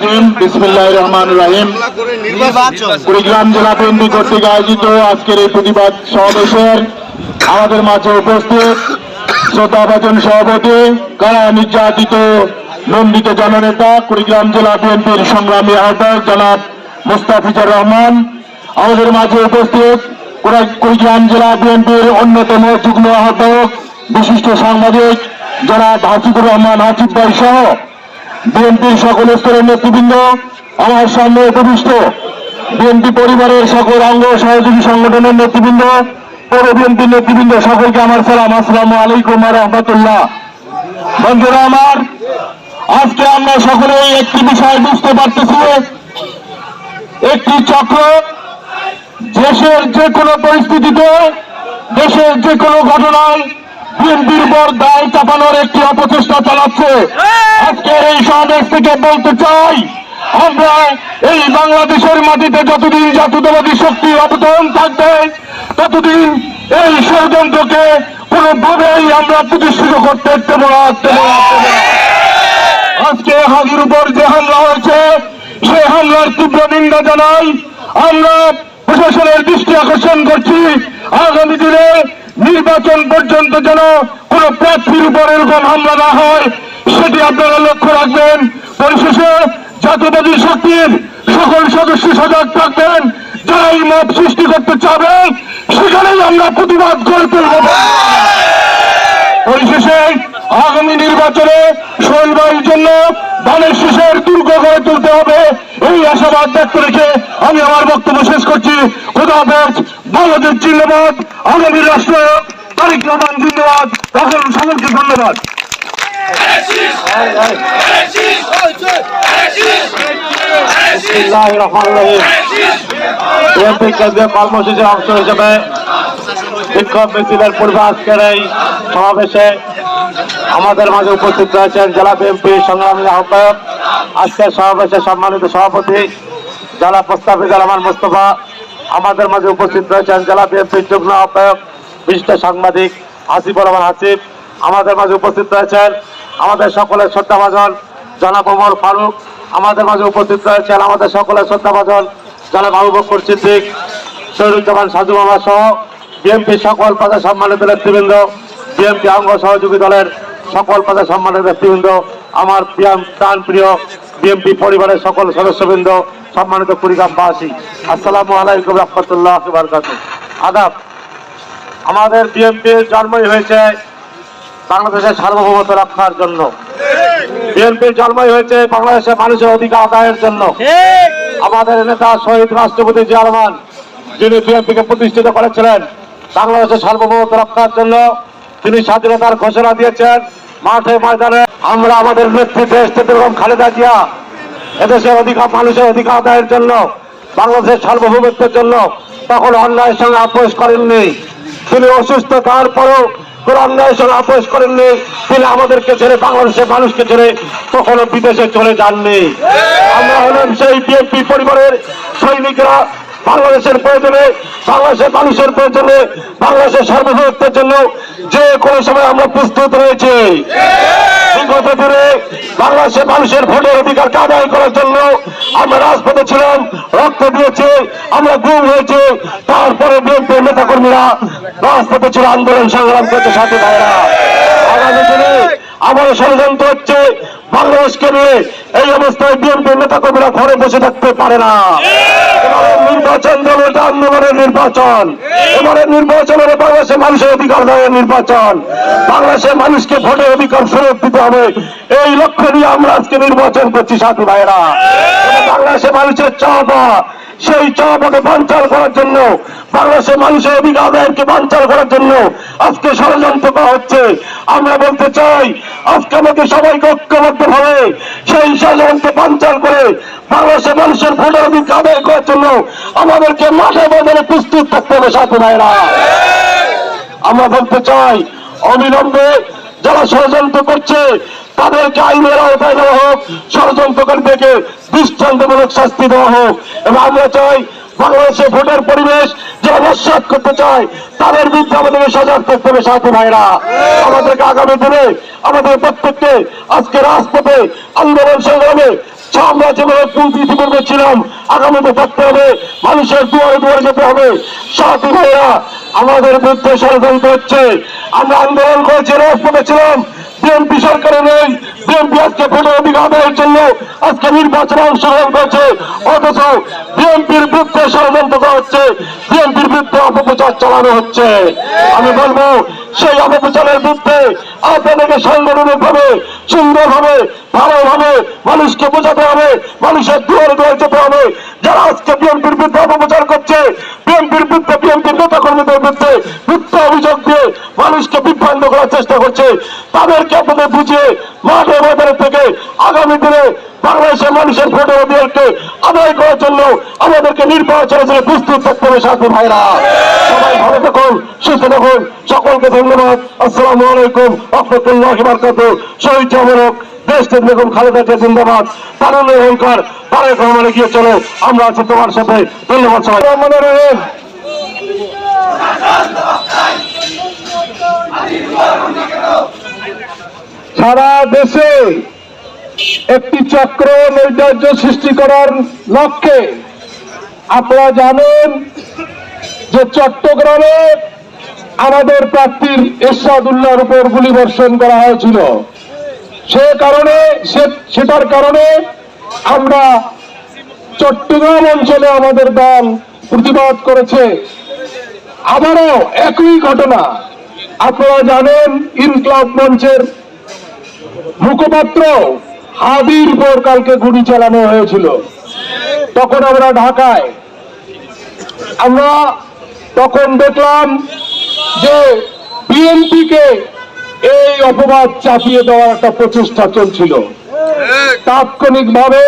রহিম বিসমিল্লাহির রহমানির রহিম। কুড়িগ্রাম জেলা বিএনপি কর্তৃক আয়োজিত আজকের এই প্রতিবাদ সমাবেশের আমাদের মাঝে উপস্থিত শ্রদ্ধাভাজন সভাপতি, কারা নির্যাতিত নন্দিত জননেতা কুড়িগ্রাম জেলা বিএনপির সংগ্রামী আহ্বায়ক জনাব মোস্তাফিজুর রহমান, আমাদের মাঝে উপস্থিত কুড়িগ্রাম জেলা বিএনপির অন্যতম যুগ্ম আহ্বায়ক বিশিষ্ট সাংবাদিক জনাব হাসিবুর রহমান হাসিব ভাই সহ বিএনপির সকল স্তরের নেতৃবৃন্দ, আমার সামনে উপবিষ্ট বিএনপি পরিবারের সকল অঙ্গ সহযোগী সংগঠনের নেতৃবৃন্দ, পৌর বিএনপির নেতৃবৃন্দ, সকলকে আমার সালাম, আসসালামু আলাইকুম ওয়া রাহমাতুল্লাহ। বন্ধুরা আমার, আজকে আমরা সকলেই একটি বিষয় বুঝতে পারতেছি, একটি চক্র দেশের যে কোনো পরিস্থিতিতে, দেশের যে কোনো ঘটনায় বিএনপির উপর দায় চাপানোর একটি অপচেষ্টা চালাচ্ছে। আজকের এই সমাবেশ থেকে বলতে চাই, আমরা এই বাংলাদেশের মাটিতে যতদিন জাতীয়তাবাদী শক্তির অবদান থাকবে, ততদিন এই ষড়যন্ত্রকে কোনোভাবেই আমরা প্রতিষ্ঠিত করতে দেব না। আজকে হাজির উপর যে হামলা হয়েছে, সেই হামলার তীব্র নিন্দা জানাই। আমরা প্রশাসনের দৃষ্টি আকর্ষণ করছি, আগামী দিনে নির্বাচন পর্যন্ত যেন কোন প্রার্থীর উপর এরকম হামলা না হয়, সেটি আপনারা লক্ষ্য রাখবেন। পরিশেষে জাতীয়তাবাদী শক্তির সকল সদস্য সজাগ থাকবেন, যারা এই মত সৃষ্টি করতে চাবে সেখানেই আমরা প্রতিবাদ করে তুলব। পরিশেষে আগামী নির্বাচনে শৈলবাড়ির জন্য ধানের শীষের দুর্গ গড়ে তুলতে হবে, এই আশাবাদ ব্যক্ত রেখে আমি আমার বক্তব্য শেষ করছি। খোদা হাফেজ, বাংলাদেশ জিন্দাবাদ, আগামী রাষ্ট্র তারেক রহমান জিন্দাবাদ। তখন সকলকে ধন্যবাদ। বিএনপি কেন্দ্রীয় কর্মসূচির অংশ হিসেবে বিক্ষোভ মিছিলের পূর্বে আজকের এই সমাবেশে আমাদের মাঝে উপস্থিত রয়েছেন জেলা বিএনপি সংগ্রামী আহ্বায়ক, আজকের সমাবেশে সম্মানিত সভাপতি জেলা মোস্তাফিজুর রহমান মোস্তফা, আমাদের মাঝে উপস্থিত রয়েছেন জেলা বিএনপির যুগ্ম আহ্বায়ক বিশিষ্ট সাংবাদিক হাসিবুর রহমান হাসিব, আমাদের মাঝে উপস্থিত রয়েছেন আমাদের সকলের শ্রদ্ধাভাজন জনাব ওমর ফারুক, আমাদের মাঝে উপস্থিত রয়েছেন আমাদের সকলের শ্রদ্ধাভাজন জনাব আবু বকর সিদ্দিক, শহীদুজ্জামান সাজু মামা সহ বিএনপি সকল পদে সম্মানিত নেতৃবৃন্দ, বিএনপি অঙ্গ সহযোগী দলের সকল পদে সম্মানিত নেতৃবৃন্দ, আমার প্রাণ প্রিয় বিএনপি পরিবারের সকল সদস্যবৃন্দ, সম্মানিত কুড়িগ্রামবাসী, আসসালামু আলাইকুম রহমতুল্লাহ বারাকাতুহু। আদাব। আমাদের বিএনপির জন্মই হয়েছে বাংলাদেশের সার্বভৌমত্ব রক্ষার জন্য, বিএনপির জন্মই হয়েছে বাংলাদেশের মানুষের অধিকার আদায়ের জন্য। আমাদের নেতা শহীদ রাষ্ট্রপতি জিয়া রহমান, যিনি বিএনপিকে প্রতিষ্ঠিত করেছিলেন বাংলাদেশের সার্বভৌমত্ব রক্ষার জন্য, তিনি স্বাধীনতার ঘোষণা দিয়েছেন মাঠে ময়দানে। আমরা আমাদের নেতৃত্বে এরকম খালেদা জিয়া এদেশের অধিকার, মানুষের অধিকার আদায়ের জন্য, বাংলাদেশের সার্বভৌমত্বের জন্য তখন অন্যায়ের সঙ্গে আপোষ করেননি। তিনি অসুস্থ তারপরও কোন অন্যায়ের সঙ্গে আপোষ করেননি। তিনি আমাদেরকে ছেড়ে, বাংলাদেশের মানুষকে ছেড়ে কখনো বিদেশে চলে যাননি। আমরা হলাম সেই বিএনপি পরিবারের সৈনিকরা, বাংলাদেশের প্রয়োজনে, বাংলাদেশের মানুষের প্রয়োজনে, বাংলাদেশের সার্বভৌমত্বের জন্য যে কোনো সময় আমরা প্রস্তুত রয়েছি। বিগত দিনে বাংলাদেশের মানুষের ভোটের অধিকারকে আদায় করার জন্য আমরা রাজপথে ছিলাম, রক্ত দিয়েছি, আমরা গুম হয়েছে, তারপরে বিএনপির নেতাকর্মীরা রাজপথে ছিল, আন্দোলন সংগ্রাম করতে সাথে ভাইরা। আগামী দিনে আমার ষড়যন্ত্র হচ্ছে বাংলাদেশকে নিয়ে। এই অবস্থায় বিএনপির নেতাকর্মীরা ঘরে বসে থাকতে পারে না। নির্বাচন দল, এটা আন্দোলনের নির্বাচন, এবারের নির্বাচনের বাংলাদেশের মানুষের অধিকার দেওয়ার নির্বাচন, বাংলাদেশের মানুষকে ভোটের অধিকার ফেরত দিতে হবে, এই লক্ষ্য নিয়ে আমরা আজকে নির্বাচন করছি সাথী ভাইরা। বাংলাদেশের মানুষের চাওয়া, সেই চাওয়াকে বানচাল করার জন্য, বাংলাদেশের মানুষের অধিকার আদায়কে বানচাল করার জন্য আজকে ষড়যন্ত্র করা হচ্ছে। আমরা বলতে চাই, আজকে আমাদের সবাইকে ঐক্যবদ্ধ ভাবে সেই ষড়যন্ত্রকে বানচাল করে বাংলাদেশের মানুষের ভোটের অধিকার আদায় করার জন্য আমাদেরকে মাঠে ময়দানে প্রস্তুত থাকতে হবে সাথী ভাইরা। আমরা বলতে চাই, অবিলম্বে যারা ষড়যন্ত্র করছে তাদেরকে আইনের আওতায় দেওয়া হোক, ষড়যন্ত্রকারীদেরকে দৃষ্টান্তমূলক শাস্তি দেওয়া হোক। এবং আমরা চাই বাংলাদেশে ভোটের পরিবেশ যারা নস্যাৎ করতে চায় তাদের বিরুদ্ধে আমাদেরকে সজাগ থাকতে হবে সাথী ভাইরা। আমাদেরকে আগামী দিনে আমাদের প্রত্যেককে আজকে রাজপথে আন্দোলন সংগ্রামে আমরা যেভাবে ইতিপূর্বে ছিলাম আগামীতে থাকতে হবে, মানুষের দুয়ারে দুয়ারে যেতে হবে। সাথী ভাইরা, আমাদের বিরুদ্ধে ষড়যন্ত্র হচ্ছে। আমরা আন্দোলন করেছি, রাজপথে ছিলাম, বিএনপি সরকারে নেই, বিএনপি আজকে ভোটের অধিকার আদায়ের জন্য আজকে নির্বাচনে অংশগ্রহণ করছে, অথচ বিএনপির বিরুদ্ধে ষড়যন্ত্র করা হচ্ছে, বিএনপির বিরুদ্ধে অপপ্রচার চালানো হচ্ছে। আমি বলবো সেই অপপ্রচারের বিরুদ্ধে আপনাদেরকে সাংগঠনিক ভাবে সুন্দরভাবে ভালোভাবে মানুষকে বোঝাতে হবে, মানুষের দুয়ারে দুয়ারে যেতে হবে। যারা আজকে বিএনপির বিরুদ্ধে অপপ্রচার করছে, বিএনপির বিরুদ্ধে বিএনপির নেতা কর্মীদের বিরুদ্ধে মিথ্যা অভিযোগ দিয়ে মানুষকে বিভ্রান্ত করার চেষ্টা করছে, তাদেরকে আপনাদের বুঝিয়ে মাঠে ময়দানের থেকে আগামী দিনে বাংলাদেশের মানুষের ভোটের অধিকারকে আদায় করার জন্য আমাদেরকে নির্বাচনের জন্য প্রস্তুত থাকতে হবে। সাথী ভাইরা, সবাই ভালো থাকুন, সুস্থ থাকুন, সকলকে ধন্যবাদ। আসসালামু আলাইকুম রহমতুল্লাহি ওয়া বারাকাতুহু। শহীদ জমরক দেশ বেগম খালেদা জিয়া জিন্দাবাদ। তারুণ্যের অহংকার, তারেক রহমানে গিয়ে চলো, আমরা আছি তোমার সাথে। ধন্যবাদ সবাই। রহমানের রহিম। সারা দেশে একটি চক্র নৈরাজ্য সৃষ্টি করার লক্ষ্যে আপনারা জানেন যে চট্টগ্রামে আমাদের প্রার্থীর এরশাদুল্লাহর উপর গুলিবর্ষণ করা হয়েছিল। সেটার কারণে আমরা চট্টগ্রাম অঞ্চলে আমাদের দল প্রতিবাদ করেছে। আবারও একই ঘটনা আপনারা জানেন, ইনকলাব মঞ্চের মুখপাত্র হাদির উপর কালকে গুলি চালানো হয়েছিল। তখন আমরা ঢাকায়, আমরা তখন দেখলাম যে বিএনপিকে এই অপবাদ চাপিয়ে দেওয়ার একটা প্রচেষ্টা চলছিল। তাৎক্ষণিকভাবে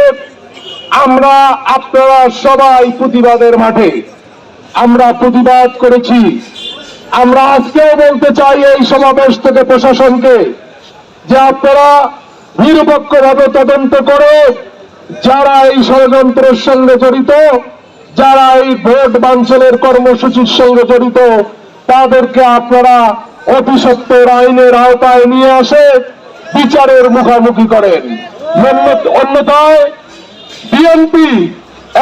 আমরা, আপনারা সবাই প্রতিবাদের মাঠে আমরা প্রতিবাদ করেছি। আমরা আজকেও বলতে চাই এই সমাবেশ থেকে প্রশাসনকে যে আপনারা নিরপেক্ষভাবে তদন্ত করে যারা এই ষড়যন্ত্রের সঙ্গে জড়িত, যারা এই ভোট বানচালের কর্মসূচির সঙ্গে জড়িত, তাদেরকে আপনারা অতি সত্বর আইনের আওতায় নিয়ে আসে বিচারের মুখোমুখি করেন। অন্যথায় বিএনপি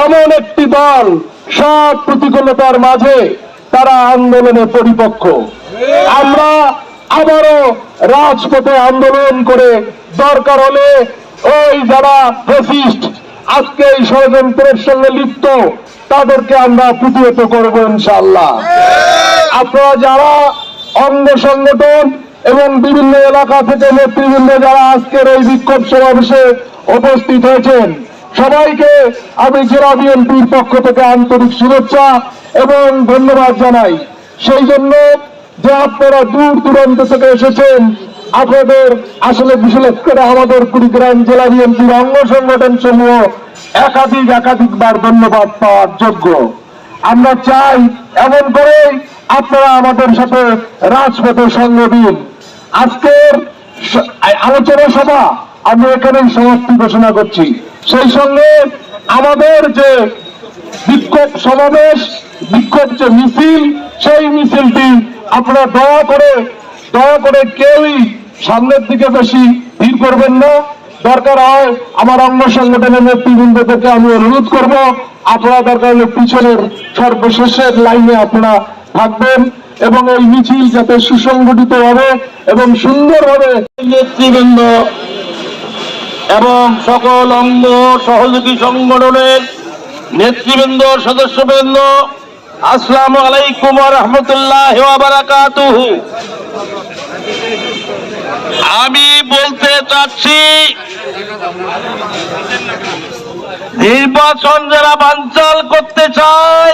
এমন একটি দল, সব প্রতিকূলতার মাঝে তারা আন্দোলনে পরিপক্ক। আমরা আবারও রাজপথে আন্দোলন করে দরকার হলে ওই যারা ফ্যাসিস্ট আজকে এই ষড়যন্ত্রের সঙ্গে লিপ্ত তাদেরকে আমরা প্রতিহত করব ইনশাআল্লাহ। আপনারা যারা অঙ্গ সংগঠন এবং বিভিন্ন এলাকা থেকে নেতৃবৃন্দ যারা আজকের এই বিক্ষোভ সমাবেশে উপস্থিত হয়েছেন, সবাইকে আমি জেলা বিএনপির পক্ষ থেকে আন্তরিক শুভেচ্ছা এবং ধন্যবাদ জানাই। সেই জন্য যে আপনারা দূর দূরান্ত থেকে এসেছেন, আপনাদের আসলে বিশেষ করে আমাদের কুড়িগ্রাম জেলা বিএনপির অঙ্গ সংগঠন সমূহ একাধিকবার ধন্যবাদ পাওয়ার যোগ্য। আমরা চাই এমন করেই আপনারা আমাদের সাথে রাজপথে সঙ্গ দিন। আজকের আলোচনা সভা আমি এখানেই সমাপ্তি ঘোষণা করছি। সেই সঙ্গে আমাদের যে বিক্ষোভ সমাবেশ, বিক্ষোভ যে মিছিল, সেই মিছিলটি আপনারা দয়া করে কেউই সামনের দিকে বেশি ভিড় করবেন না। দরকার হয় আমার অঙ্গ সংগঠনের নেতৃবৃন্দদেরকে আমি অনুরোধ করব, আপনারা দরকার হলে পিছনের সর্বশেষের লাইনে আপনারা থাকবেন এবং এই মিছিল যাতে সুসংগঠিত হবে এবং সুন্দরভাবে নেতৃবৃন্দ এবং সকল অঙ্গ সহযোগী সংগঠনের নেতৃবৃন্দ, সদস্যবৃন্দ, আসসালামু আলাইকুম ওয়া রাহমাতুল্লাহি ওয়া বারাকাতুহু। আমি বলতে চাচ্ছি, নির্বাচন যারা বানচাল করতে চায়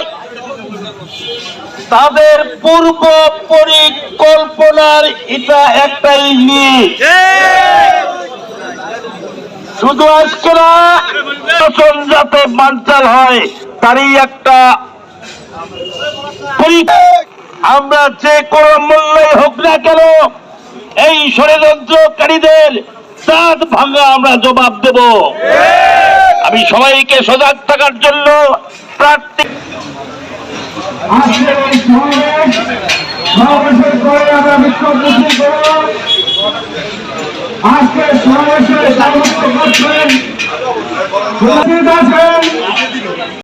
তাদের পূর্ব পরিকল্পনার এটা একটাই নীতি, শুধু আজকে না, নির্বাচন যাতে বানচাল হয় তারই একটা আমরা যে কোনো মূল্যই হোক না কেন এই ষড়যন্ত্রকারীদের দাঁত ভাঙা আমরা জবাব দেব। আমি সবাইকে সজাগ থাকার জন্য প্রার্থী আজকে সমাবেশে সভাপতিত্ব করছেন উপস্থিত আছেন